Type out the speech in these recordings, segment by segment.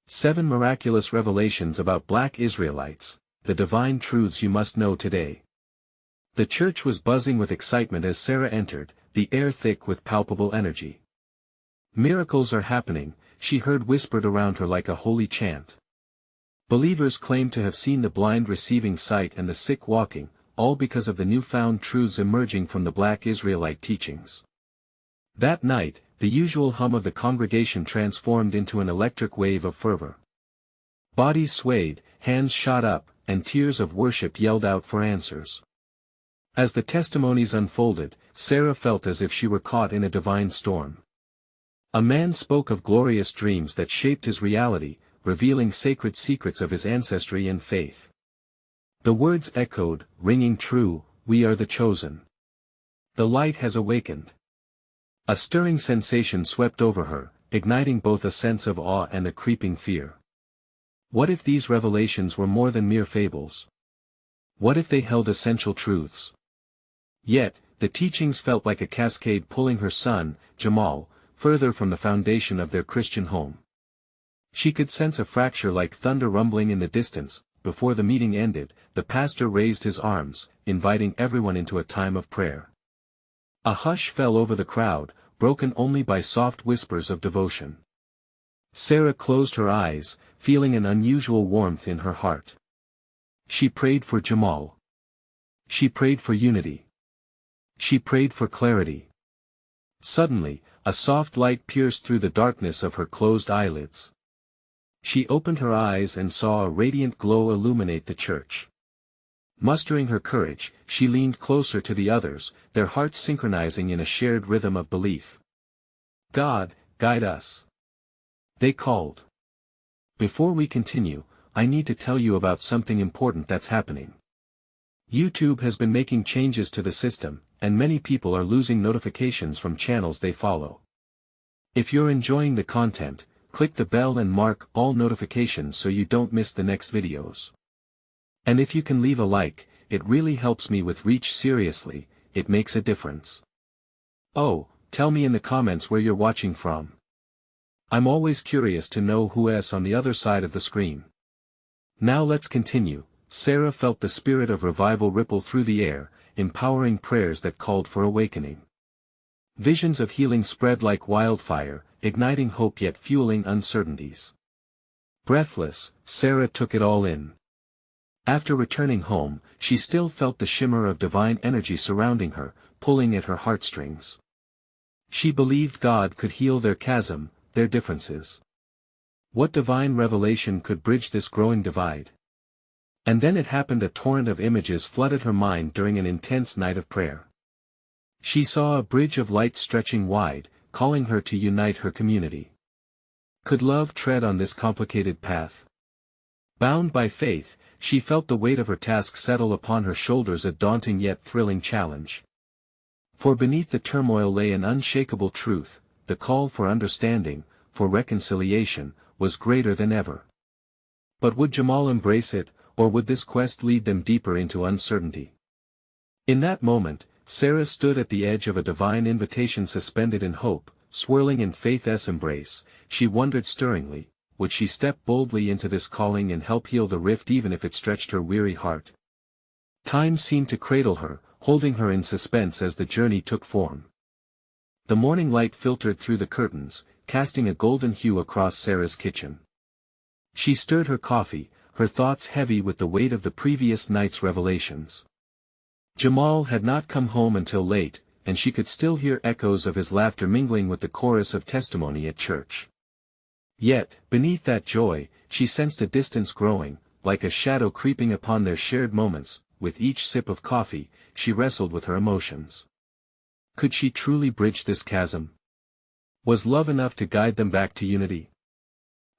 7 Miraculous Revelations about Black Israelites, the divine truths you must know today. The church was buzzing with excitement as Sarah entered, the air thick with palpable energy. Miracles are happening, she heard whispered around her like a holy chant. Believers claimed to have seen the blind receiving sight and the sick walking, all because of the newfound truths emerging from the Black Israelite teachings. That night, the usual hum of the congregation transformed into an electric wave of fervor. Bodies swayed, hands shot up, and tears of worship yelled out for answers. As the testimonies unfolded, Sarah felt as if she were caught in a divine storm. A man spoke of glorious dreams that shaped his reality, revealing sacred secrets of his ancestry and faith. The words echoed, ringing true, "We are the chosen. The light has awakened." A stirring sensation swept over her, igniting both a sense of awe and a creeping fear. What if these revelations were more than mere fables? What if they held essential truths? Yet, the teachings felt like a cascade pulling her son, Jamal, further from the foundation of their Christian home. She could sense a fracture like thunder rumbling in the distance. Before the meeting ended, the pastor raised his arms, inviting everyone into a time of prayer. A hush fell over the crowd, broken only by soft whispers of devotion. Sarah closed her eyes, feeling an unusual warmth in her heart. She prayed for Jamal. She prayed for unity. She prayed for clarity. Suddenly, a soft light pierced through the darkness of her closed eyelids. She opened her eyes and saw a radiant glow illuminate the church. Mustering her courage, she leaned closer to the others, their hearts synchronizing in a shared rhythm of belief. "God, guide us," they called. "Before we continue, I need to tell you about something important that's happening. YouTube has been making changes to the system, and many people are losing notifications from channels they follow. If you're enjoying the content, click the bell and mark all notifications so you don't miss the next videos. And if you can leave a like, it really helps me with reach. Seriously, it makes a difference. Oh, tell me in the comments where you're watching from. I'm always curious to know who's on the other side of the screen. Now let's continue. Sarah felt the spirit of revival ripple through the air, empowering prayers that called for awakening. Visions of healing spread like wildfire, igniting hope yet fueling uncertainties. Breathless, Sarah took it all in. After returning home, she still felt the shimmer of divine energy surrounding her, pulling at her heartstrings. She believed God could heal their chasm, their differences. What divine revelation could bridge this growing divide? And then it happened. A torrent of images flooded her mind during an intense night of prayer. She saw a bridge of light stretching wide, calling her to unite her community. Could love tread on this complicated path? Bound by faith, she felt the weight of her task settle upon her shoulders, a daunting yet thrilling challenge. For beneath the turmoil lay an unshakable truth: the call for understanding, for reconciliation, was greater than ever. But would Jamal embrace it, or would this quest lead them deeper into uncertainty? In that moment, Sarah stood at the edge of a divine invitation, suspended in hope, swirling in faith's embrace. She wondered stirringly, would she step boldly into this calling and help heal the rift even if it stretched her weary heart? Time seemed to cradle her, holding her in suspense as the journey took form. The morning light filtered through the curtains, casting a golden hue across Sarah's kitchen. She stirred her coffee, her thoughts heavy with the weight of the previous night's revelations. Jamal had not come home until late, and she could still hear echoes of his laughter mingling with the chorus of testimony at church. Yet, beneath that joy, she sensed a distance growing, like a shadow creeping upon their shared moments. With each sip of coffee, she wrestled with her emotions. Could she truly bridge this chasm? Was love enough to guide them back to unity?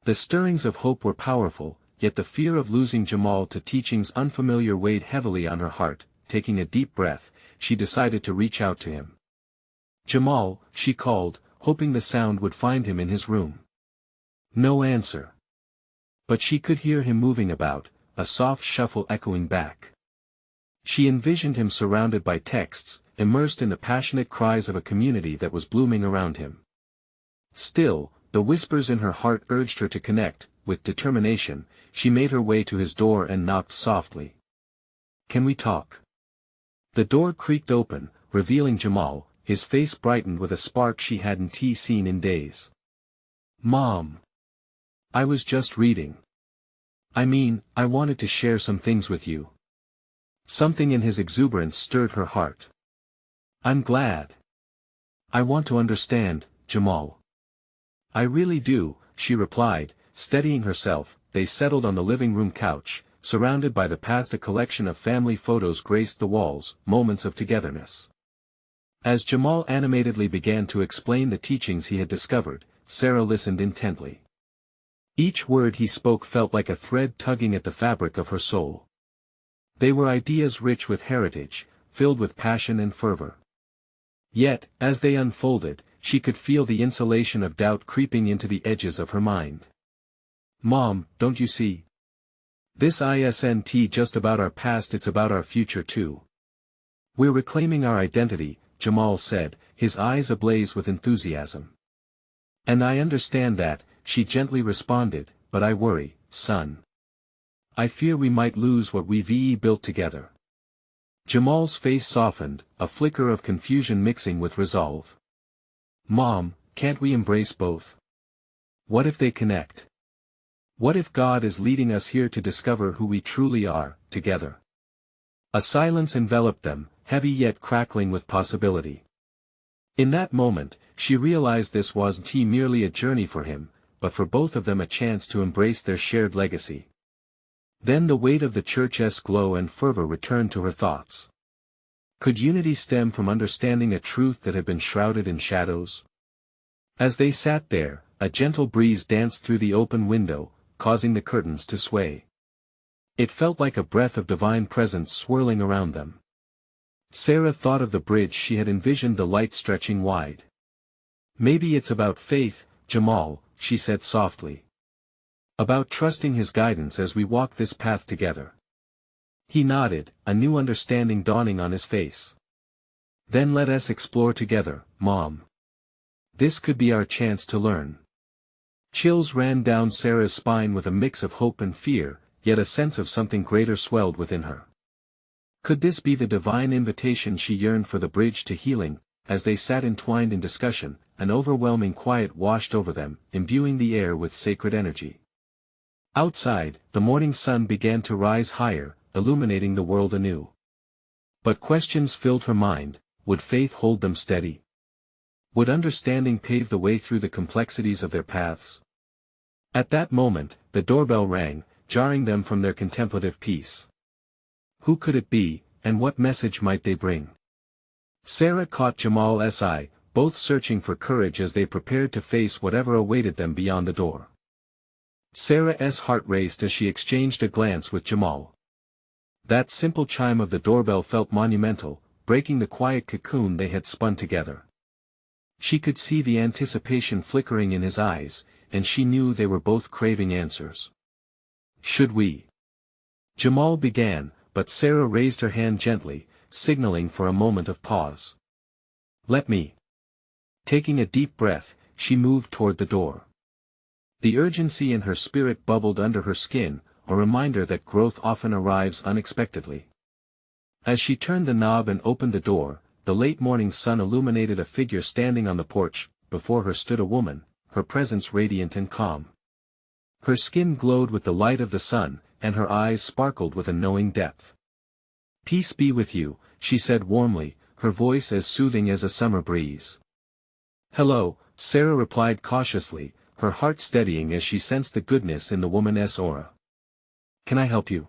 The stirrings of hope were powerful, yet the fear of losing Jamal to teachings unfamiliar weighed heavily on her heart. Taking a deep breath, she decided to reach out to him. "Jamal," she called, hoping the sound would find him in his room. No answer. But she could hear him moving about, a soft shuffle echoing back. She envisioned him surrounded by texts, immersed in the passionate cries of a community that was blooming around him. Still, the whispers in her heart urged her to connect, with determination, she made her way to his door and knocked softly. "Can we talk?" The door creaked open, revealing Jamal, his face brightened with a spark she hadn't seen in days. "Mom. I was just reading. I wanted to share some things with you." Something in his exuberance stirred her heart. "I'm glad. I want to understand, Jamal." "I really do," she replied, steadying herself. They settled on the living room couch, surrounded by the past. A collection of family photos graced the walls, moments of togetherness. As Jamal animatedly began to explain the teachings he had discovered, Sarah listened intently. Each word he spoke felt like a thread tugging at the fabric of her soul. They were ideas rich with heritage, filled with passion and fervor. Yet, as they unfolded, she could feel the insulation of doubt creeping into the edges of her mind. "Mom, don't you see? This isn't just about our past, it's about our future too. We're reclaiming our identity," Jamal said, his eyes ablaze with enthusiasm. "And I understand that," she gently responded, "but I worry, son. I fear we might lose what we've built together." Jamal's face softened, a flicker of confusion mixing with resolve. "Mom, can't we embrace both? What if they connect? What if God is leading us here to discover who we truly are, together?" A silence enveloped them, heavy yet crackling with possibility. In that moment, she realized this wasn't merely a journey for him, but for both of them a chance to embrace their shared legacy. Then the weight of the church's glow and fervor returned to her thoughts. Could unity stem from understanding a truth that had been shrouded in shadows? As they sat there, a gentle breeze danced through the open window, causing the curtains to sway. It felt like a breath of divine presence swirling around them. Sarah thought of the bridge she had envisioned, the light stretching wide. "Maybe it's about faith, Jamal," she said softly. "About trusting his guidance as we walk this path together." He nodded, a new understanding dawning on his face. "Then let us explore together, Mom. This could be our chance to learn." Chills ran down Sarah's spine with a mix of hope and fear, yet a sense of something greater swelled within her. Could this be the divine invitation she yearned for, the bridge to healing? As they sat entwined in discussion, an overwhelming quiet washed over them, imbuing the air with sacred energy. Outside, the morning sun began to rise higher, illuminating the world anew. But questions filled her mind. Would faith hold them steady? Would understanding pave the way through the complexities of their paths? At that moment, the doorbell rang, jarring them from their contemplative peace. Who could it be, and what message might they bring? Sarah caught Jamal's eye, both searching for courage as they prepared to face whatever awaited them beyond the door. Sarah's heart raced as she exchanged a glance with Jamal. That simple chime of the doorbell felt monumental, breaking the quiet cocoon they had spun together. She could see the anticipation flickering in his eyes, and she knew they were both craving answers. "Should we?" Jamal began, but Sarah raised her hand gently, signaling for a moment of pause. "Let me." Taking a deep breath, she moved toward the door. The urgency in her spirit bubbled under her skin, a reminder that growth often arrives unexpectedly. As she turned the knob and opened the door, the late morning sun illuminated a figure standing on the porch. Before her stood a woman, her presence radiant and calm. Her skin glowed with the light of the sun, and her eyes sparkled with a knowing depth. "Peace be with you," she said warmly, her voice as soothing as a summer breeze. "Hello," Sarah replied cautiously, her heart steadying as she sensed the goodness in the woman's aura. "Can I help you?"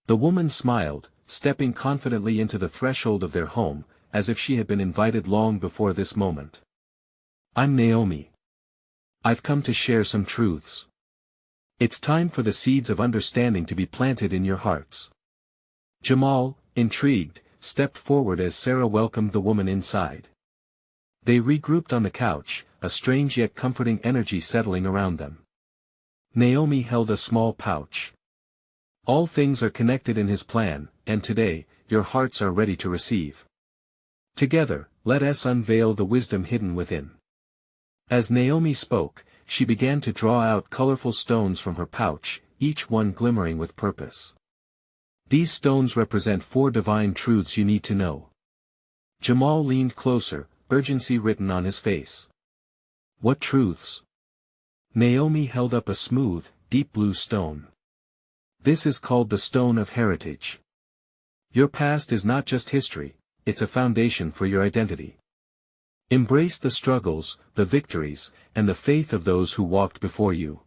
The woman smiled, stepping confidently into the threshold of their home, as if she had been invited long before this moment. "I'm Naomi. I've come to share some truths. It's time for the seeds of understanding to be planted in your hearts." Jamal, intrigued, stepped forward as Sarah welcomed the woman inside. They regrouped on the couch, a strange yet comforting energy settling around them. Naomi held a small pouch. "All things are connected in His plan, and today, your hearts are ready to receive. Together, let us unveil the wisdom hidden within." As Naomi spoke, she began to draw out colorful stones from her pouch, each one glimmering with purpose. These stones represent 4 divine truths you need to know. Jamal leaned closer, urgency written on his face. What truths? Naomi held up a smooth, deep blue stone. This is called the Stone of Heritage. Your past is not just history, it's a foundation for your identity. Embrace the struggles, the victories, and the faith of those who walked before you.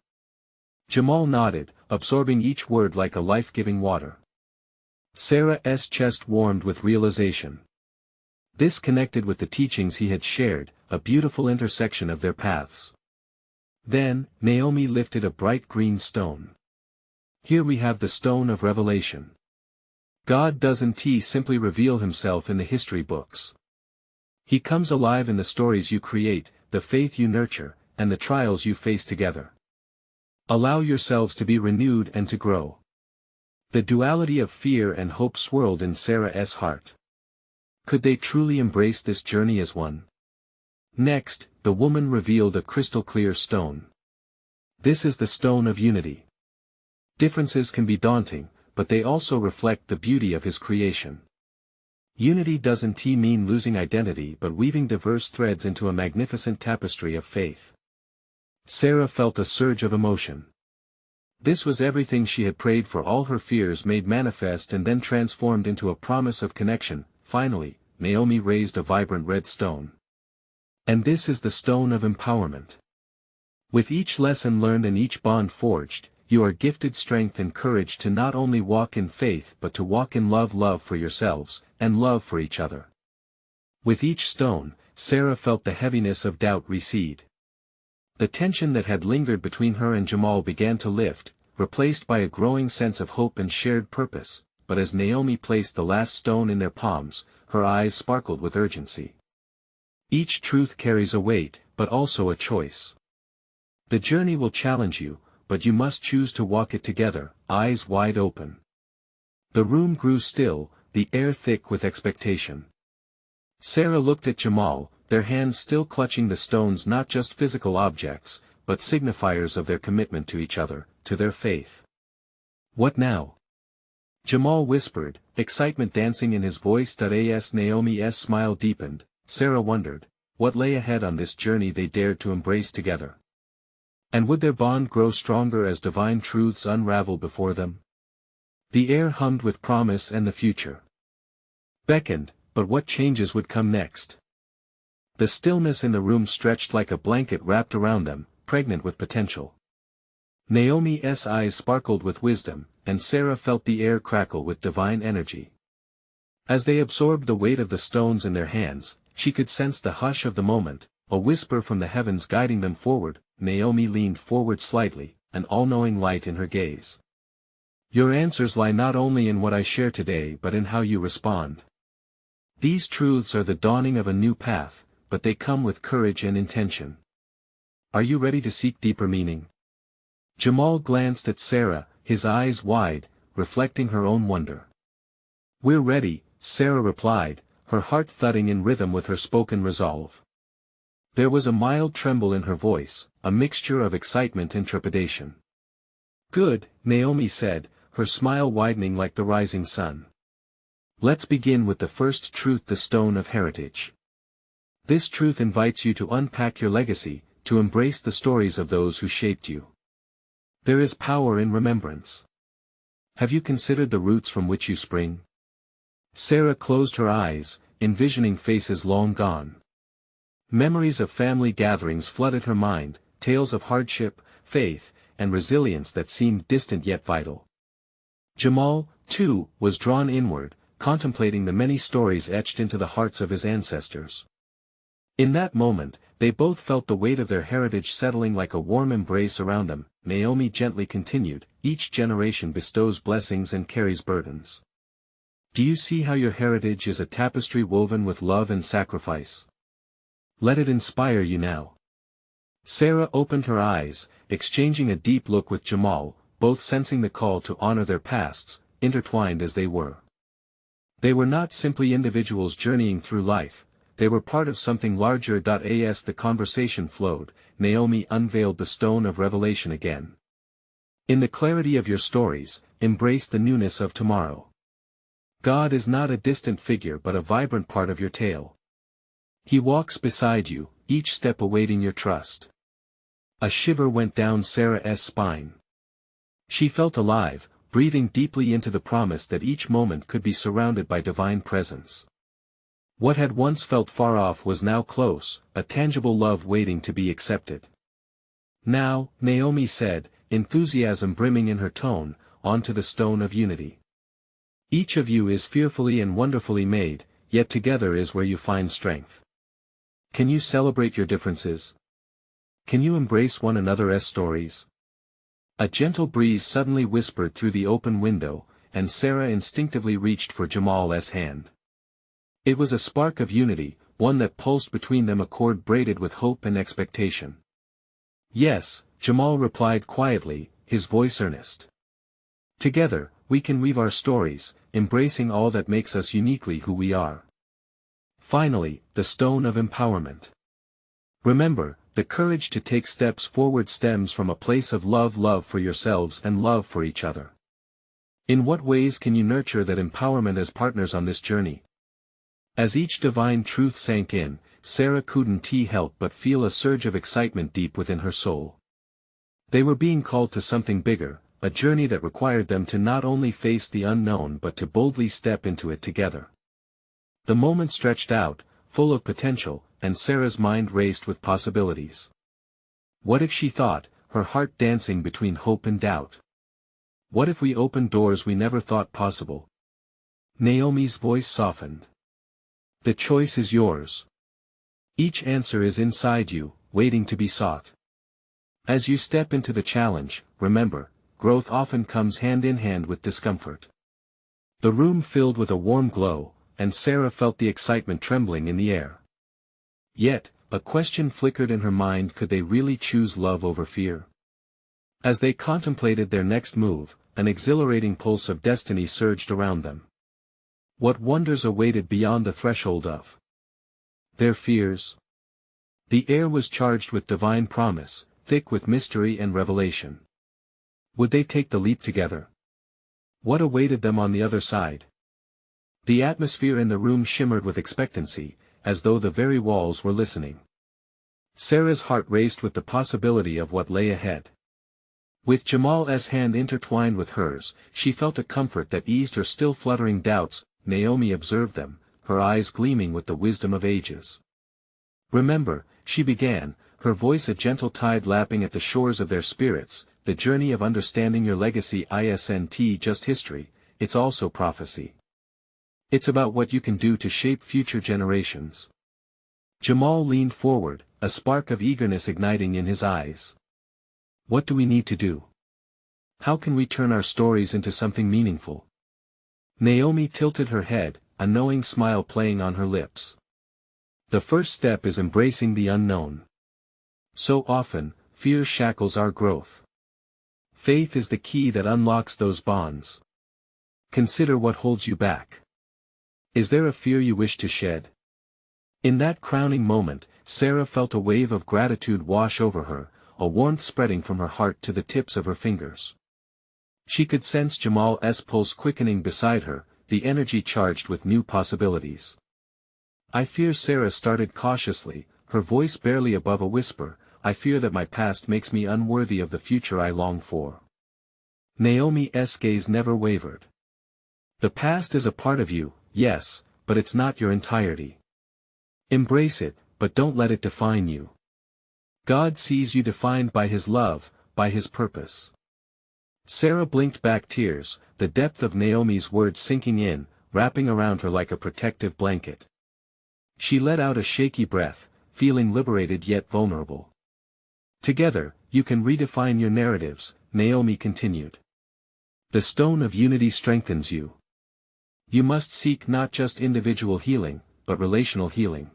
Jamal nodded, absorbing each word like a life-giving water. Sarah's chest warmed with realization. This connected with the teachings he had shared, a beautiful intersection of their paths. Then, Naomi lifted a bright green stone. Here we have the Stone of Revelation. God doesn't simply reveal himself in the history books. He comes alive in the stories you create, the faith you nurture, and the trials you face together. Allow yourselves to be renewed and to grow. The duality of fear and hope swirled in Sarah's heart. Could they truly embrace this journey as one? Next, the woman revealed a crystal-clear stone. This is the Stone of Unity. Differences can be daunting, but they also reflect the beauty of his creation. Unity doesn't mean losing identity but weaving diverse threads into a magnificent tapestry of faith. Sarah felt a surge of emotion. This was everything she had prayed for, all her fears made manifest and then transformed into a promise of connection. Finally, Naomi raised a vibrant red stone. And this is the Stone of Empowerment. With each lesson learned and each bond forged, you are gifted strength and courage to not only walk in faith but to walk in love for yourselves, and love for each other. With each stone, Sarah felt the heaviness of doubt recede. The tension that had lingered between her and Jamal began to lift, replaced by a growing sense of hope and shared purpose, but as Naomi placed the last stone in their palms, her eyes sparkled with urgency. Each truth carries a weight, but also a choice. The journey will challenge you, but you must choose to walk it together, eyes wide open. The room grew still, the air thick with expectation. Sarah looked at Jamal, their hands still clutching the stones, not just physical objects, but signifiers of their commitment to each other, to their faith. What now? Jamal whispered, excitement dancing in his voice. As Naomi's smile deepened, Sarah wondered, what lay ahead on this journey they dared to embrace together. And would their bond grow stronger as divine truths unraveled before them? The air hummed with promise and the future beckoned, but what changes would come next? The stillness in the room stretched like a blanket wrapped around them, pregnant with potential. Naomi's eyes sparkled with wisdom, and Sarah felt the air crackle with divine energy. As they absorbed the weight of the stones in their hands, she could sense the hush of the moment, a whisper from the heavens guiding them forward. Naomi leaned forward slightly, an all-knowing light in her gaze. Your answers lie not only in what I share today but in how you respond. These truths are the dawning of a new path, but they come with courage and intention. Are you ready to seek deeper meaning? Jamal glanced at Sarah, his eyes wide, reflecting her own wonder. We're ready, Sarah replied, her heart thudding in rhythm with her spoken resolve. There was a mild tremble in her voice, a mixture of excitement and trepidation. Good, Naomi said, her smile widening like the rising sun. Let's begin with the first truth, the Stone of Heritage. This truth invites you to unpack your legacy, to embrace the stories of those who shaped you. There is power in remembrance. Have you considered the roots from which you spring? Sarah closed her eyes, envisioning faces long gone. Memories of family gatherings flooded her mind, tales of hardship, faith, and resilience that seemed distant yet vital. Jamal, too, was drawn inward, contemplating the many stories etched into the hearts of his ancestors. In that moment, they both felt the weight of their heritage settling like a warm embrace around them. Naomi gently continued, each generation bestows blessings and carries burdens. Do you see how your heritage is a tapestry woven with love and sacrifice? Let it inspire you now. Sarah opened her eyes, exchanging a deep look with Jamal, both sensing the call to honor their pasts, intertwined as they were. They were not simply individuals journeying through life, they were part of something larger. As the conversation flowed, Naomi unveiled the stone of revelation again. In the clarity of your stories, embrace the newness of tomorrow. God is not a distant figure but a vibrant part of your tale. He walks beside you, each step awaiting your trust. A shiver went down Sarah's spine. She felt alive, breathing deeply into the promise that each moment could be surrounded by divine presence. What had once felt far off was now close, a tangible love waiting to be accepted. Now, Naomi said, enthusiasm brimming in her tone, onto the stone of unity. Each of you is fearfully and wonderfully made, yet together is where you find strength. Can you celebrate your differences? Can you embrace one another's stories? A gentle breeze suddenly whispered through the open window, and Sarah instinctively reached for Jamal's hand. It was a spark of unity, one that pulsed between them, a cord braided with hope and expectation. Yes, Jamal replied quietly, his voice earnest. Together, we can weave our stories, embracing all that makes us uniquely who we are. Finally, the stone of empowerment. Remember, the courage to take steps forward stems from a place of love for yourselves and love for each other. In what ways can you nurture that empowerment as partners on this journey? As each divine truth sank in, Sarah couldn't help but feel a surge of excitement deep within her soul. They were being called to something bigger, a journey that required them to not only face the unknown but to boldly step into it together. The moment stretched out, full of potential, and Sarah's mind raced with possibilities. What if, she thought, her heart dancing between hope and doubt? What if we opened doors we never thought possible? Naomi's voice softened. The choice is yours. Each answer is inside you, waiting to be sought. As you step into the challenge, remember, growth often comes hand in hand with discomfort. The room filled with a warm glow, and Sarah felt the excitement trembling in the air. Yet, a question flickered in her mind: could they really choose love over fear? As they contemplated their next move, an exhilarating pulse of destiny surged around them. What wonders awaited beyond the threshold of their fears? The air was charged with divine promise, thick with mystery and revelation. Would they take the leap together? What awaited them on the other side? The atmosphere in the room shimmered with expectancy, as though the very walls were listening. Sarah's heart raced with the possibility of what lay ahead. With Jamal's hand intertwined with hers, she felt a comfort that eased her still fluttering doubts. Naomi observed them, her eyes gleaming with the wisdom of ages. Remember, she began, her voice a gentle tide lapping at the shores of their spirits, the journey of understanding your legacy isn't just history, it's also prophecy. It's about what you can do to shape future generations. Jamal leaned forward, a spark of eagerness igniting in his eyes. What do we need to do? How can we turn our stories into something meaningful? Naomi tilted her head, a knowing smile playing on her lips. The first step is embracing the unknown. So often, fear shackles our growth. Faith is the key that unlocks those bonds. Consider what holds you back. Is there a fear you wish to shed? In that crowning moment, Sarah felt a wave of gratitude wash over her, a warmth spreading from her heart to the tips of her fingers. She could sense Jamal's pulse quickening beside her, the energy charged with new possibilities. I fear, Sarah started cautiously, her voice barely above a whisper, I fear that my past makes me unworthy of the future I long for. Naomi's gaze never wavered. The past is a part of you, yes, but it's not your entirety. Embrace it, but don't let it define you. God sees you defined by His love, by His purpose. Sarah blinked back tears, the depth of Naomi's words sinking in, wrapping around her like a protective blanket. She let out a shaky breath, feeling liberated yet vulnerable. Together, you can redefine your narratives, Naomi continued. The stone of unity strengthens you. You must seek not just individual healing, but relational healing.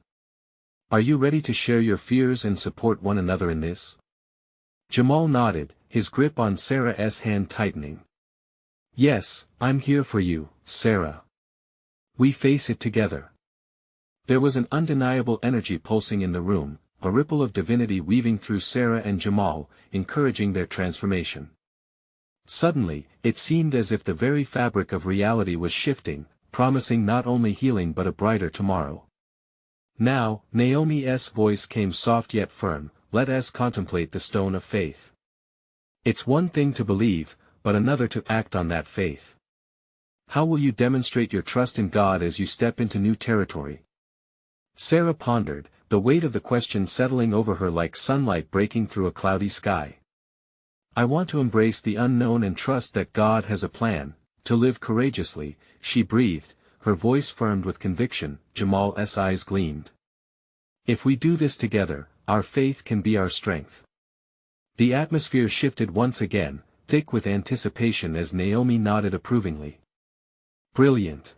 Are you ready to share your fears and support one another in this? Jamal nodded, his grip on Sarah's hand tightening. Yes, I'm here for you, Sarah. We face it together. There was an undeniable energy pulsing in the room, a ripple of divinity weaving through Sarah and Jamal, encouraging their transformation. Suddenly, it seemed as if the very fabric of reality was shifting, promising not only healing but a brighter tomorrow. Now, Naomi's voice came soft yet firm, let us contemplate the stone of faith. It's one thing to believe, but another to act on that faith. How will you demonstrate your trust in God as you step into new territory? Sarah pondered, the weight of the question settling over her like sunlight breaking through a cloudy sky. I want to embrace the unknown and trust that God has a plan, to live courageously, she breathed, her voice firmed with conviction. Jamal's eyes gleamed. If we do this together, our faith can be our strength. The atmosphere shifted once again, thick with anticipation as Naomi nodded approvingly. Brilliant.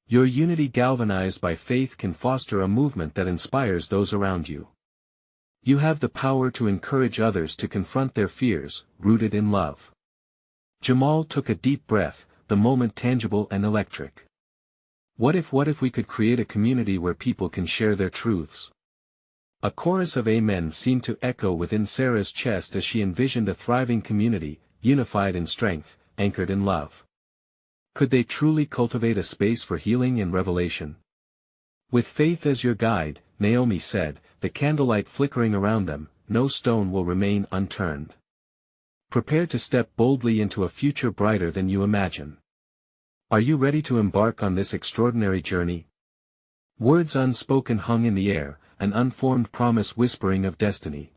Your unity galvanized by faith can foster a movement that inspires those around you. You have the power to encourage others to confront their fears, rooted in love. Jamal took a deep breath, the moment tangible and electric. What if we could create a community where people can share their truths? A chorus of amens seemed to echo within Sarah's chest as she envisioned a thriving community, unified in strength, anchored in love. Could they truly cultivate a space for healing and revelation? With faith as your guide, Naomi said, the candlelight flickering around them, no stone will remain unturned. Prepare to step boldly into a future brighter than you imagine. Are you ready to embark on this extraordinary journey? Words unspoken hung in the air, an unformed promise whispering of destiny.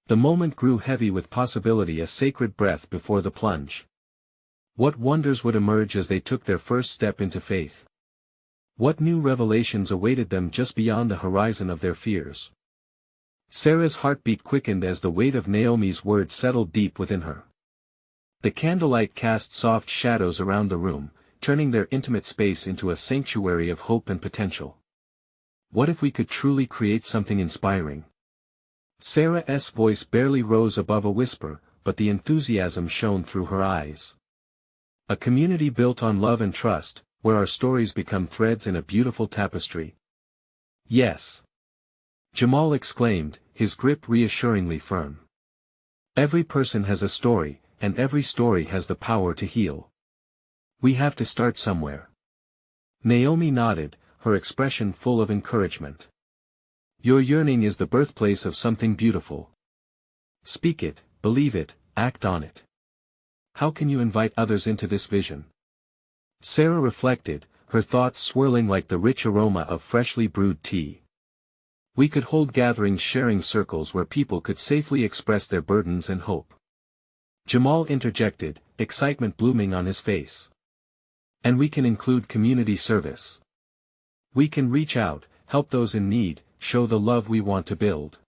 The moment grew heavy with possibility, a sacred breath before the plunge. What wonders would emerge as they took their first step into faith? What new revelations awaited them just beyond the horizon of their fears? Sarah's heartbeat quickened as the weight of Naomi's words settled deep within her. The candlelight cast soft shadows around the room, turning their intimate space into a sanctuary of hope and potential. What if we could truly create something inspiring? Sarah's voice barely rose above a whisper, but the enthusiasm shone through her eyes. A community built on love and trust, where our stories become threads in a beautiful tapestry. Yes. Jamal exclaimed, his grip reassuringly firm. Every person has a story, and every story has the power to heal. We have to start somewhere. Naomi nodded, her expression full of encouragement. Your yearning is the birthplace of something beautiful. Speak it, believe it, act on it. How can you invite others into this vision? Sarah reflected, her thoughts swirling like the rich aroma of freshly brewed tea. We could hold gatherings, sharing circles where people could safely express their burdens and hope. Jamal interjected, excitement blooming on his face. And we can include community service. We can reach out, help those in need, show the love we want to build.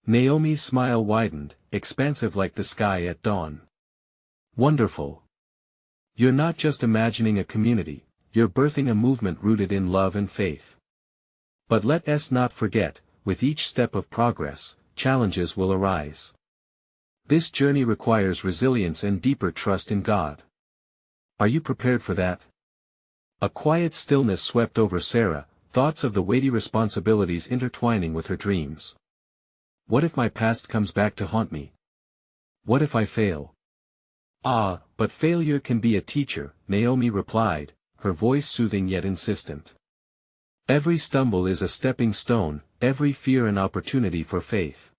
Naomi's smile widened, expansive like the sky at dawn. Wonderful. You're not just imagining a community, you're birthing a movement rooted in love and faith. But let us not forget, with each step of progress, challenges will arise. This journey requires resilience and deeper trust in God. Are you prepared for that? A quiet stillness swept over Sarah, thoughts of the weighty responsibilities intertwining with her dreams. What if my past comes back to haunt me? What if I fail? Ah, but failure can be a teacher, Naomi replied, her voice soothing yet insistent. Every stumble is a stepping stone, every fear an opportunity for faith.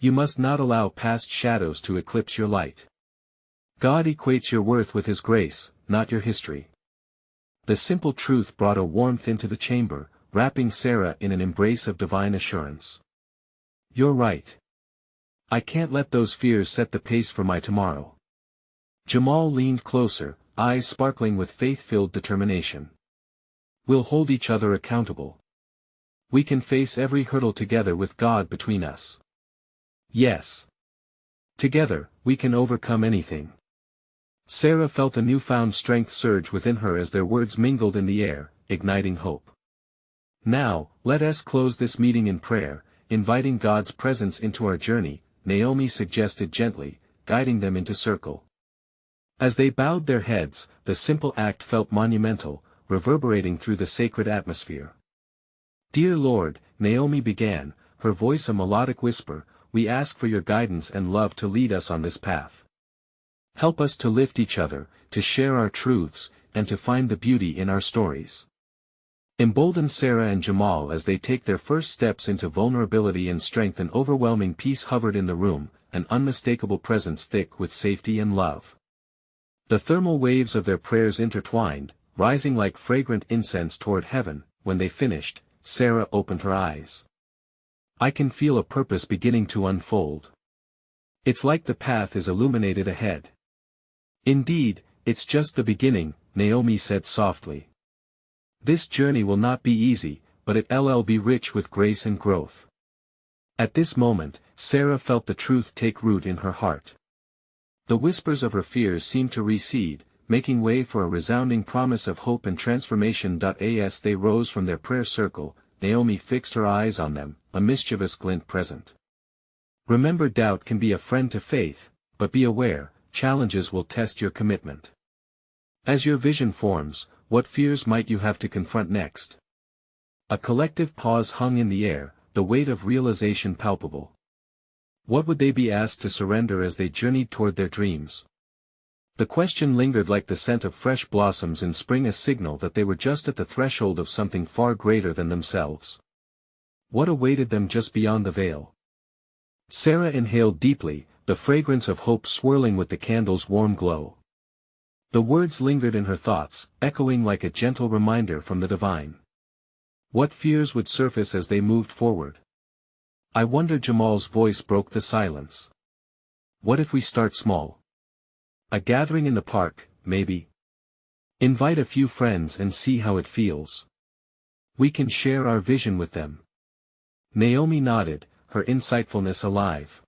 You must not allow past shadows to eclipse your light. God equates your worth with His grace, not your history. The simple truth brought a warmth into the chamber, wrapping Sarah in an embrace of divine assurance. You're right. I can't let those fears set the pace for my tomorrow. Jamal leaned closer, eyes sparkling with faith-filled determination. We'll hold each other accountable. We can face every hurdle together with God between us. Yes. Together, we can overcome anything. Sarah felt a newfound strength surge within her as their words mingled in the air, igniting hope. Now, let us close this meeting in prayer, inviting God's presence into our journey, Naomi suggested gently, guiding them into circle. As they bowed their heads, the simple act felt monumental, reverberating through the sacred atmosphere. Dear Lord, Naomi began, her voice a melodic whisper, we ask for your guidance and love to lead us on this path. Help us to lift each other, to share our truths, and to find the beauty in our stories. Embolden Sarah and Jamal as they take their first steps into vulnerability and strength. An overwhelming peace hovered in the room, an unmistakable presence thick with safety and love. The thermal waves of their prayers intertwined, rising like fragrant incense toward heaven. When they finished, Sarah opened her eyes. I can feel a purpose beginning to unfold. It's like the path is illuminated ahead. Indeed, it's just the beginning, Naomi said softly. This journey will not be easy, but it'll be rich with grace and growth. At this moment, Sarah felt the truth take root in her heart. The whispers of her fears seemed to recede, making way for a resounding promise of hope and transformation. As they rose from their prayer circle, Naomi fixed her eyes on them, a mischievous glint present. Remember, doubt can be a friend to faith, but be aware, challenges will test your commitment. As your vision forms, what fears might you have to confront next? A collective pause hung in the air, the weight of realization palpable. What would they be asked to surrender as they journeyed toward their dreams? The question lingered like the scent of fresh blossoms in spring, a signal that they were just at the threshold of something far greater than themselves. What awaited them just beyond the veil? Sarah inhaled deeply, the fragrance of hope swirling with the candle's warm glow. The words lingered in her thoughts, echoing like a gentle reminder from the divine. What fears would surface as they moved forward? I wonder. Jamal's voice broke the silence. What if we start small? A gathering in the park, maybe. Invite a few friends and see how it feels. We can share our vision with them. Naomi nodded, her insightfulness alive.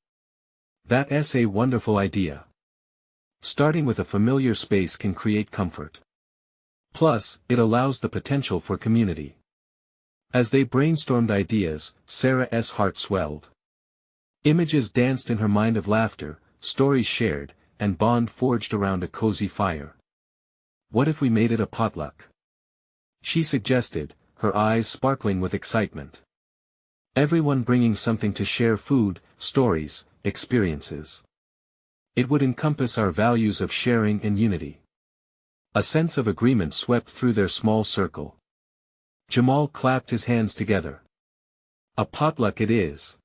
That's a wonderful idea. Starting with a familiar space can create comfort. Plus, it allows the potential for community. As they brainstormed ideas, Sarah's heart swelled. Images danced in her mind of laughter, stories shared, and bond forged around a cozy fire. What if we made it a potluck? She suggested, her eyes sparkling with excitement. Everyone bringing something to share: food, stories, experiences. It would encompass our values of sharing and unity. A sense of agreement swept through their small circle. Jamal clapped his hands together. A potluck it is.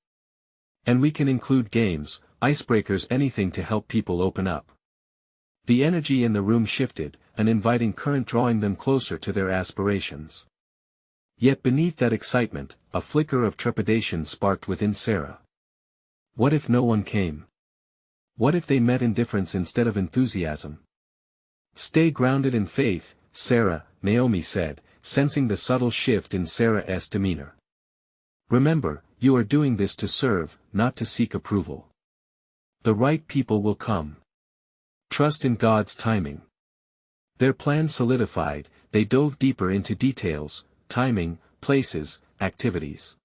And we can include games, icebreakers, anything to help people open up. The energy in the room shifted, an inviting current drawing them closer to their aspirations. Yet beneath that excitement, a flicker of trepidation sparked within Sarah. What if no one came? What if they met indifference instead of enthusiasm? Stay grounded in faith, Sarah, Naomi said, sensing the subtle shift in Sarah's demeanor. Remember, you are doing this to serve, not to seek approval. The right people will come. Trust in God's timing. Their plan solidified, they dove deeper into details, timing, places, activities.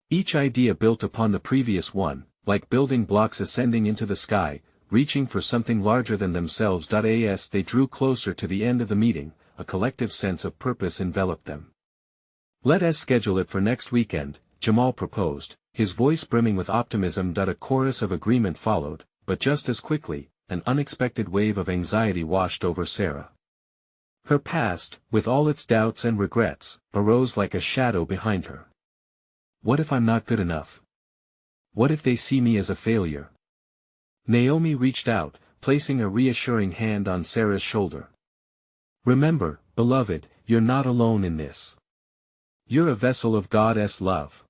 Each idea built upon the previous one, like building blocks ascending into the sky, reaching for something larger than themselves. As they drew closer to the end of the meeting, a collective sense of purpose enveloped them. Let us schedule it for next weekend, Jamal proposed, his voice brimming with optimism. A chorus of agreement followed, but just as quickly, an unexpected wave of anxiety washed over Sarah. Her past, with all its doubts and regrets, arose like a shadow behind her. What if I'm not good enough? What if they see me as a failure? Naomi reached out, placing a reassuring hand on Sarah's shoulder. Remember, beloved, you're not alone in this. You're a vessel of God's love.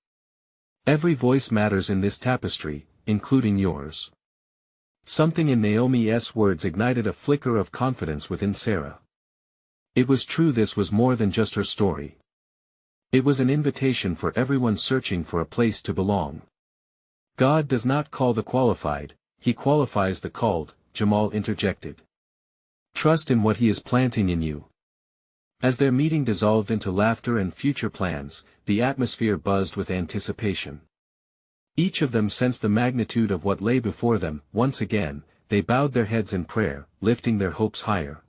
Every voice matters in this tapestry, including yours. Something in Naomi's words ignited a flicker of confidence within Sarah. It was true, this was more than just her story. It was an invitation for everyone searching for a place to belong. God does not call the qualified, He qualifies the called, Jamal interjected. Trust in what He is planting in you. As their meeting dissolved into laughter and future plans, the atmosphere buzzed with anticipation. Each of them sensed the magnitude of what lay before them. Once again, they bowed their heads in prayer, lifting their hopes higher.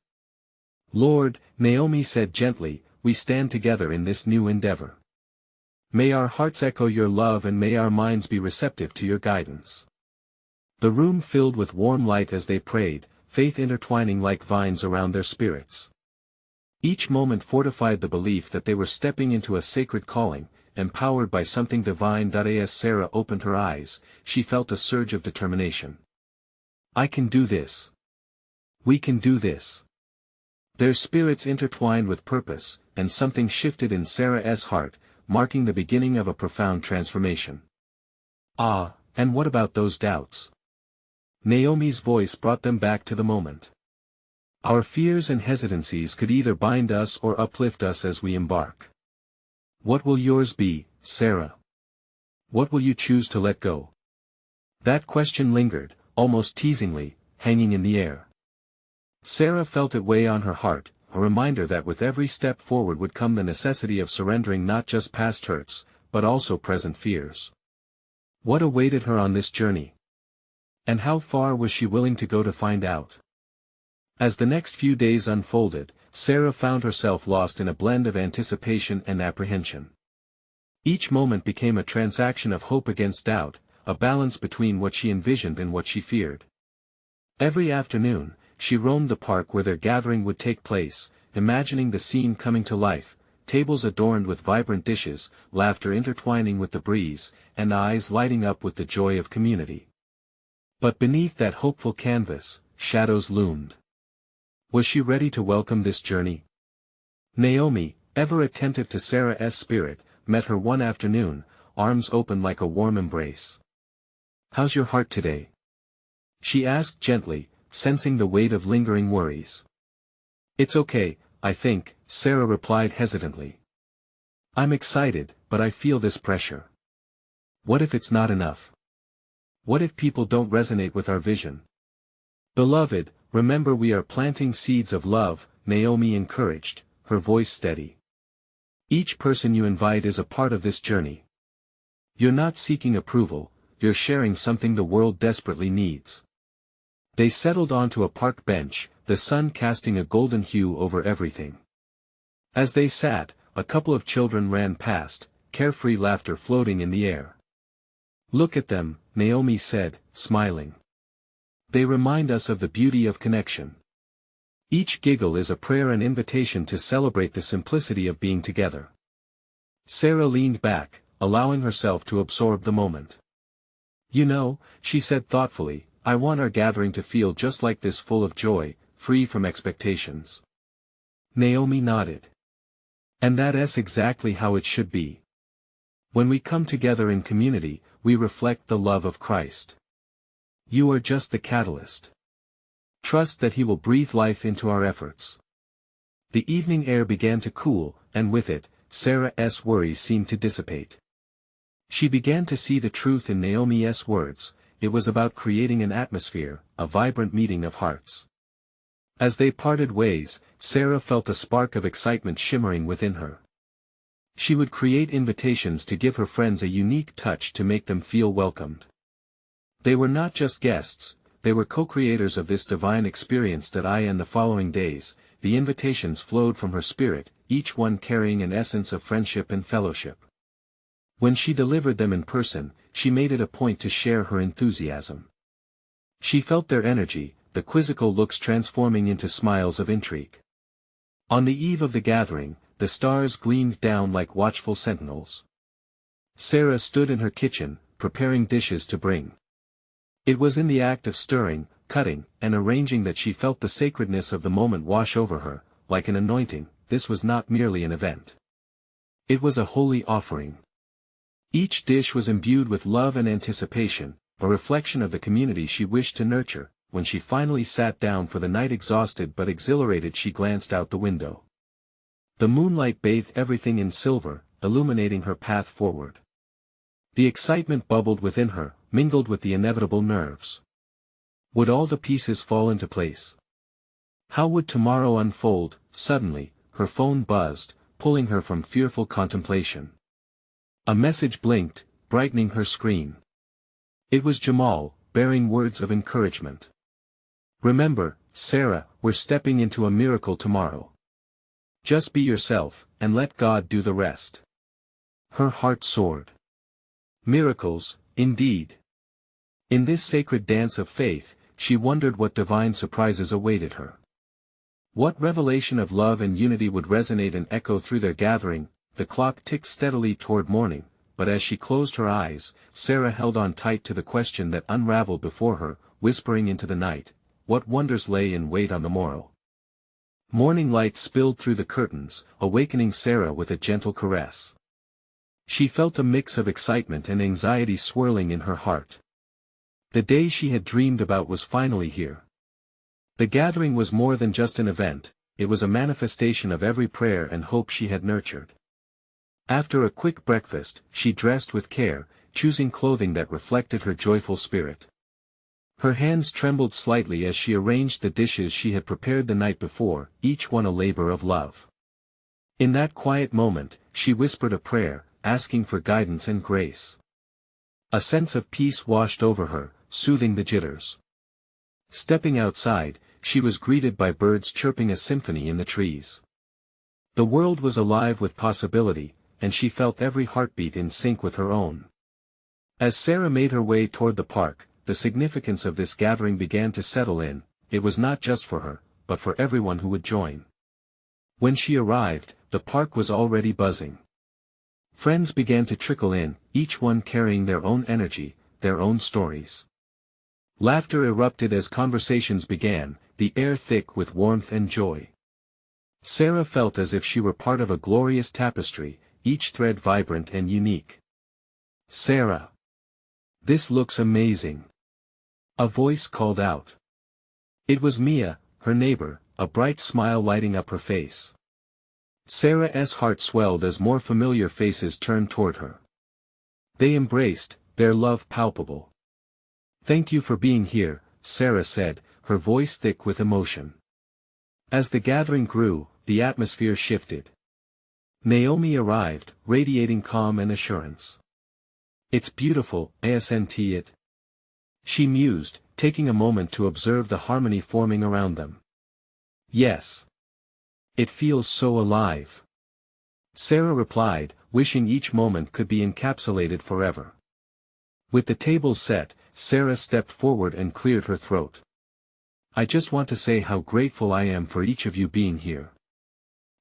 Lord, Naomi said gently, we stand together in this new endeavor. May our hearts echo your love and may our minds be receptive to your guidance. The room filled with warm light as they prayed, faith intertwining like vines around their spirits. Each moment fortified the belief that they were stepping into a sacred calling, empowered by something divine. As Sarah opened her eyes, she felt a surge of determination. I can do this. We can do this. Their spirits intertwined with purpose, and something shifted in Sarah's heart, marking the beginning of a profound transformation. Ah, and what about those doubts? Naomi's voice brought them back to the moment. Our fears and hesitancies could either bind us or uplift us as we embark. What will yours be, Sarah? What will you choose to let go? That question lingered, almost teasingly, hanging in the air. Sarah felt it weigh on her heart, a reminder that with every step forward would come the necessity of surrendering not just past hurts, but also present fears. What awaited her on this journey? And how far was she willing to go to find out? As the next few days unfolded, Sarah found herself lost in a blend of anticipation and apprehension. Each moment became a transaction of hope against doubt, a balance between what she envisioned and what she feared. Every afternoon, she roamed the park where their gathering would take place, imagining the scene coming to life, tables adorned with vibrant dishes, laughter intertwining with the breeze, and eyes lighting up with the joy of community. But beneath that hopeful canvas, shadows loomed. Was she ready to welcome this journey? Naomi, ever attentive to Sarah's spirit, met her one afternoon, arms open like a warm embrace. How's your heart today? She asked gently, sensing the weight of lingering worries. It's okay, I think, Sarah replied hesitantly. I'm excited, but I feel this pressure. What if it's not enough? What if people don't resonate with our vision? Beloved, remember we are planting seeds of love, Naomi encouraged, her voice steady. Each person you invite is a part of this journey. You're not seeking approval, you're sharing something the world desperately needs. They settled onto a park bench, the sun casting a golden hue over everything. As they sat, a couple of children ran past, carefree laughter floating in the air. Look at them, Naomi said, smiling. They remind us of the beauty of connection. Each giggle is a prayer and invitation to celebrate the simplicity of being together. Sarah leaned back, allowing herself to absorb the moment. You know, she said thoughtfully, I want our gathering to feel just like this, full of joy, free from expectations. Naomi nodded. And that's exactly how it should be. When we come together in community, we reflect the love of Christ. You are just the catalyst. Trust that He will breathe life into our efforts. The evening air began to cool, and with it, Sarah's worries seemed to dissipate. She began to see the truth in Naomi's words. It was about creating an atmosphere, a vibrant meeting of hearts. As they parted ways, Sarah felt a spark of excitement shimmering within her. She would create invitations to give her friends a unique touch to make them feel welcomed. They were not just guests, they were co-creators of this divine experience. And the following days, the invitations flowed from her spirit, each one carrying an essence of friendship and fellowship. When she delivered them in person, she made it a point to share her enthusiasm. She felt their energy, the quizzical looks transforming into smiles of intrigue. On the eve of the gathering, the stars gleamed down like watchful sentinels. Sarah stood in her kitchen, preparing dishes to bring. It was in the act of stirring, cutting, and arranging that she felt the sacredness of the moment wash over her, like an anointing. This was not merely an event. It was a holy offering. Each dish was imbued with love and anticipation, a reflection of the community she wished to nurture. When she finally sat down for the night, exhausted but exhilarated, she glanced out the window. The moonlight bathed everything in silver, illuminating her path forward. The excitement bubbled within her, mingled with the inevitable nerves. Would all the pieces fall into place? How would tomorrow unfold? Suddenly, her phone buzzed, pulling her from fearful contemplation. A message blinked, brightening her screen. It was Jamal, bearing words of encouragement. Remember, Sarah, we're stepping into a miracle tomorrow. Just be yourself, and let God do the rest. Her heart soared. Miracles, indeed. In this sacred dance of faith, she wondered what divine surprises awaited her. What revelation of love and unity would resonate and echo through their gathering? The clock ticked steadily toward morning, but as she closed her eyes, Sarah held on tight to the question that unraveled before her, whispering into the night, what wonders lay in wait on the morrow? Morning light spilled through the curtains, awakening Sarah with a gentle caress. She felt a mix of excitement and anxiety swirling in her heart. The day she had dreamed about was finally here. The gathering was more than just an event, it was a manifestation of every prayer and hope she had nurtured. After a quick breakfast, she dressed with care, choosing clothing that reflected her joyful spirit. Her hands trembled slightly as she arranged the dishes she had prepared the night before, each one a labor of love. In that quiet moment, she whispered a prayer, asking for guidance and grace. A sense of peace washed over her, soothing the jitters. Stepping outside, she was greeted by birds chirping a symphony in the trees. The world was alive with possibility, and she felt every heartbeat in sync with her own. As Sarah made her way toward the park, the significance of this gathering began to settle in. It was not just for her, but for everyone who would join. When she arrived, the park was already buzzing. Friends began to trickle in, each one carrying their own energy, their own stories. Laughter erupted as conversations began, the air thick with warmth and joy. Sarah felt as if she were part of a glorious tapestry, each thread vibrant and unique. "Sarah! This looks amazing!" A voice called out. It was Mia, her neighbor, a bright smile lighting up her face. Sarah's heart swelled as more familiar faces turned toward her. They embraced, their love palpable. "Thank you for being here," Sarah said, her voice thick with emotion. As the gathering grew, the atmosphere shifted. Naomi arrived, radiating calm and assurance. "It's beautiful, isn't it?" she mused, taking a moment to observe the harmony forming around them. "Yes. It feels so alive," Sarah replied, wishing each moment could be encapsulated forever. With the table set, Sarah stepped forward and cleared her throat. "I just want to say how grateful I am for each of you being here.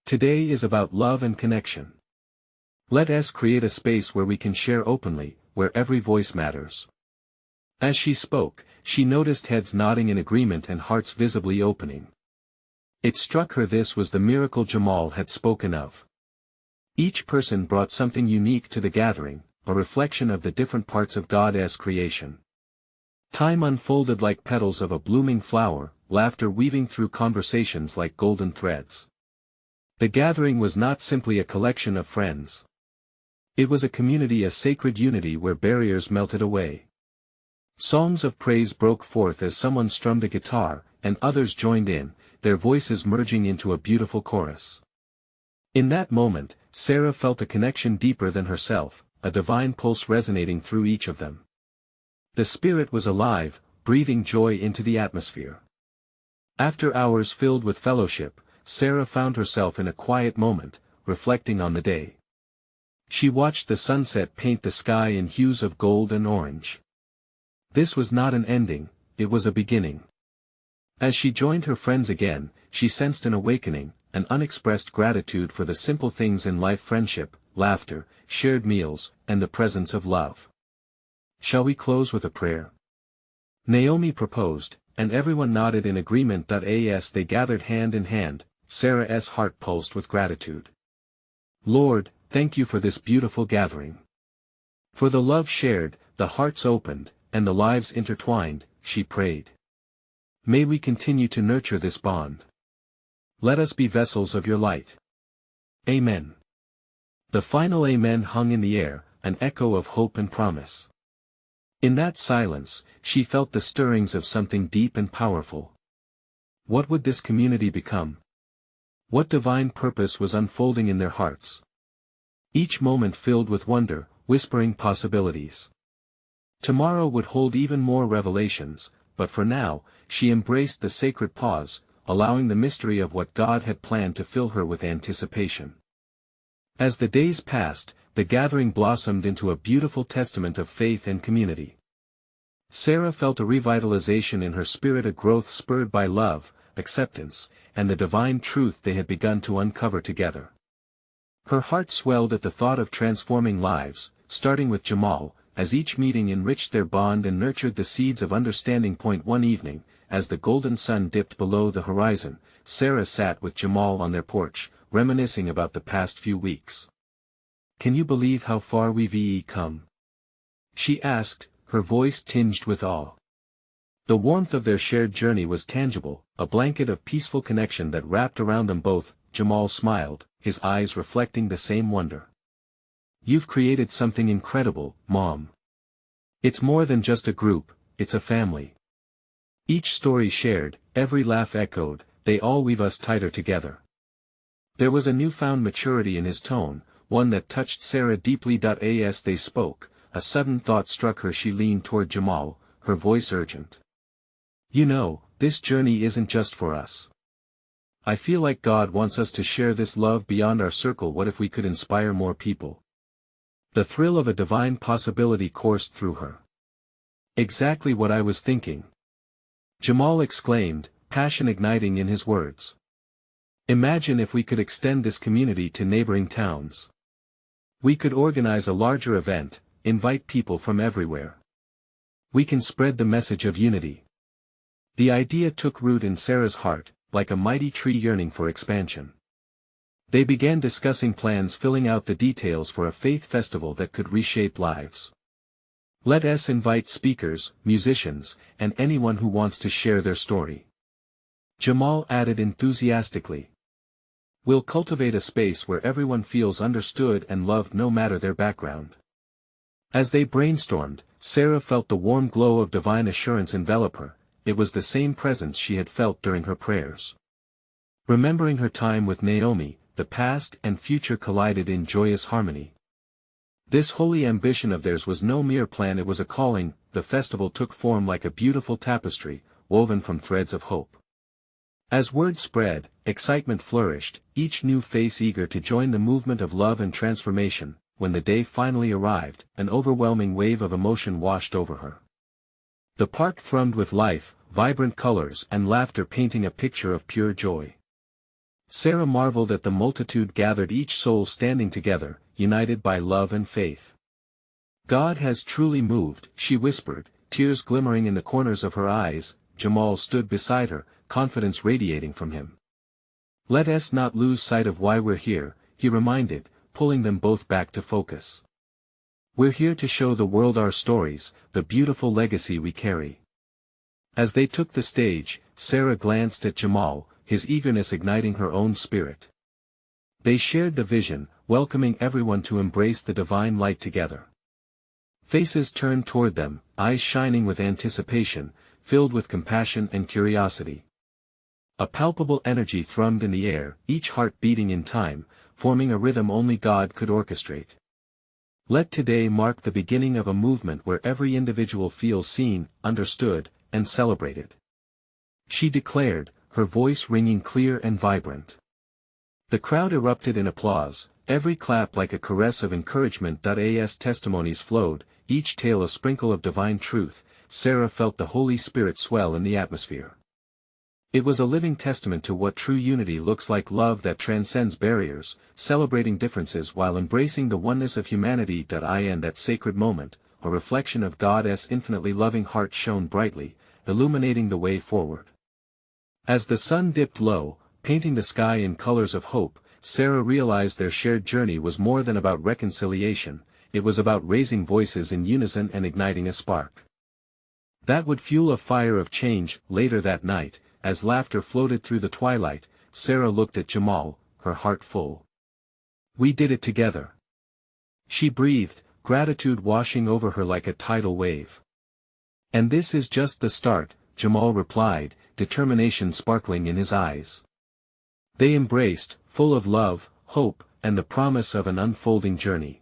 Today is about love and connection. Let us create a space where we can share openly, where every voice matters." As she spoke, she noticed heads nodding in agreement and hearts visibly opening. It struck her this was the miracle Jamal had spoken of. Each person brought something unique to the gathering, a reflection of the different parts of God's creation. Time unfolded like petals of a blooming flower, laughter weaving through conversations like golden threads. The gathering was not simply a collection of friends. It was a community, a sacred unity where barriers melted away. Songs of praise broke forth as someone strummed a guitar, and others joined in, their voices merging into a beautiful chorus. In that moment, Sarah felt a connection deeper than herself, a divine pulse resonating through each of them. The spirit was alive, breathing joy into the atmosphere. After hours filled with fellowship, Sarah found herself in a quiet moment, reflecting on the day. She watched the sunset paint the sky in hues of gold and orange. This was not an ending, it was a beginning. As she joined her friends again, she sensed an awakening, an unexpressed gratitude for the simple things in life: friendship, laughter, shared meals, and the presence of love. "Shall we close with a prayer?" Naomi proposed, and everyone nodded in agreement. As they gathered hand in hand, Sarah's heart pulsed with gratitude. "Lord, thank you for this beautiful gathering. For the love shared, the hearts opened, and the lives intertwined," she prayed. "May we continue to nurture this bond. Let us be vessels of your light. Amen." The final amen hung in the air, an echo of hope and promise. In that silence, she felt the stirrings of something deep and powerful. What would this community become? What divine purpose was unfolding in their hearts? Each moment filled with wonder, whispering possibilities. Tomorrow would hold even more revelations, but for now, she embraced the sacred pause, allowing the mystery of what God had planned to fill her with anticipation. As the days passed, the gathering blossomed into a beautiful testament of faith and community. Sarah felt a revitalization in her spirit, a growth spurred by love, acceptance, and the divine truth they had begun to uncover together. Her heart swelled at the thought of transforming lives, starting with Jamal, as each meeting enriched their bond and nurtured the seeds of understanding. One evening, as the golden sun dipped below the horizon, Sarah sat with Jamal on their porch, reminiscing about the past few weeks. "Can you believe how far we've come?" she asked, her voice tinged with awe. The warmth of their shared journey was tangible, a blanket of peaceful connection that wrapped around them both. Jamal smiled, his eyes reflecting the same wonder. "You've created something incredible, Mom. It's more than just a group, it's a family." Each story shared, every laugh echoed, they all weave us tighter together. There was a newfound maturity in his tone, one that touched Sarah deeply. As they spoke, a sudden thought struck her. She leaned toward Jamal, her voice urgent. "You know, this journey isn't just for us. I feel like God wants us to share this love beyond our circle. What if we could inspire more people?" The thrill of a divine possibility coursed through her. "Exactly what I was thinking," Jamal exclaimed, passion igniting in his words. "Imagine if we could extend this community to neighboring towns. We could organize a larger event, invite people from everywhere. We can spread the message of unity." The idea took root in Sarah's heart, like a mighty tree yearning for expansion. They began discussing plans, filling out the details for a faith festival that could reshape lives. "Let us invite speakers, musicians, and anyone who wants to share their story," Jamal added enthusiastically. "We'll cultivate a space where everyone feels understood and loved no matter their background." As they brainstormed, Sarah felt the warm glow of divine assurance envelop her. It was the same presence she had felt during her prayers. Remembering her time with Naomi, the past and future collided in joyous harmony. This holy ambition of theirs was no mere plan, it was a calling. The festival took form like a beautiful tapestry, woven from threads of hope. As word spread, excitement flourished, each new face eager to join the movement of love and transformation. When the day finally arrived, an overwhelming wave of emotion washed over her. The park thrummed with life, vibrant colors and laughter painting a picture of pure joy. Sarah marveled at the multitude gathered, each soul standing together, united by love and faith. "God has truly moved," she whispered, tears glimmering in the corners of her eyes. Jamal stood beside her, confidence radiating from him. "Let us not lose sight of why we're here," he reminded, pulling them both back to focus. "We're here to show the world our stories, the beautiful legacy we carry." As they took the stage, Sarah glanced at Jamal, his eagerness igniting her own spirit. They shared the vision, welcoming everyone to embrace the divine light together. Faces turned toward them, eyes shining with anticipation, filled with compassion and curiosity. A palpable energy thrummed in the air, each heart beating in time, forming a rhythm only God could orchestrate. Let today mark the beginning of a movement where every individual feels seen, understood, and celebrated, she declared, her voice ringing clear and vibrant. The crowd erupted in applause, every clap like a caress of encouragement. As testimonies flowed, each tale a sprinkle of divine truth. Sarah felt the Holy Spirit swell in the atmosphere. It was a living testament to what true unity looks like, love that transcends barriers, celebrating differences while embracing the oneness of humanity. In that sacred moment, a reflection of God's infinitely loving heart shone brightly, illuminating the way forward. As the sun dipped low, painting the sky in colors of hope, Sarah realized their shared journey was more than about reconciliation, it was about raising voices in unison and igniting a spark that would fuel a fire of change. Later that night, as laughter floated through the twilight, Sarah looked at Jamal, her heart full. "We did it together," she breathed, gratitude washing over her like a tidal wave. "And this is just the start," Jamal replied, determination sparkling in his eyes. They embraced, full of love, hope, and the promise of an unfolding journey.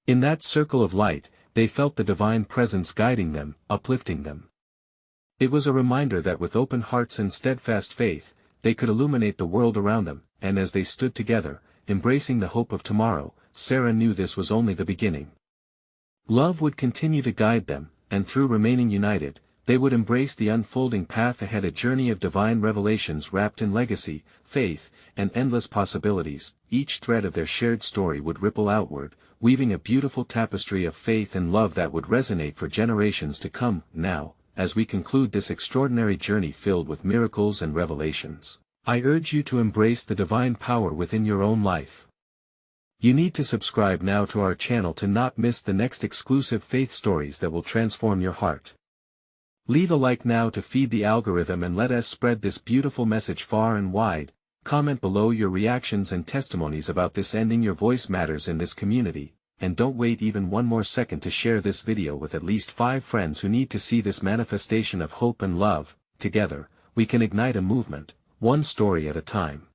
In that circle of light, they felt the divine presence guiding them, uplifting them. It was a reminder that with open hearts and steadfast faith, they could illuminate the world around them, and as they stood together, embracing the hope of tomorrow, Sarah knew this was only the beginning. Love would continue to guide them, and through remaining united, they would embrace the unfolding path ahead, a journey of divine revelations wrapped in legacy, faith, and endless possibilities. Each thread of their shared story would ripple outward, weaving a beautiful tapestry of faith and love that would resonate for generations to come. Now, as we conclude this extraordinary journey filled with miracles and revelations, I urge you to embrace the divine power within your own life. You need to subscribe now to our channel to not miss the next exclusive faith stories that will transform your heart. Leave a like now to feed the algorithm and let us spread this beautiful message far and wide. Comment below your reactions and testimonies about this. Ending your voice matters in this community, and don't wait even one more second to share this video with at least 5 friends who need to see this manifestation of hope and love. Together, we can ignite a movement, one story at a time.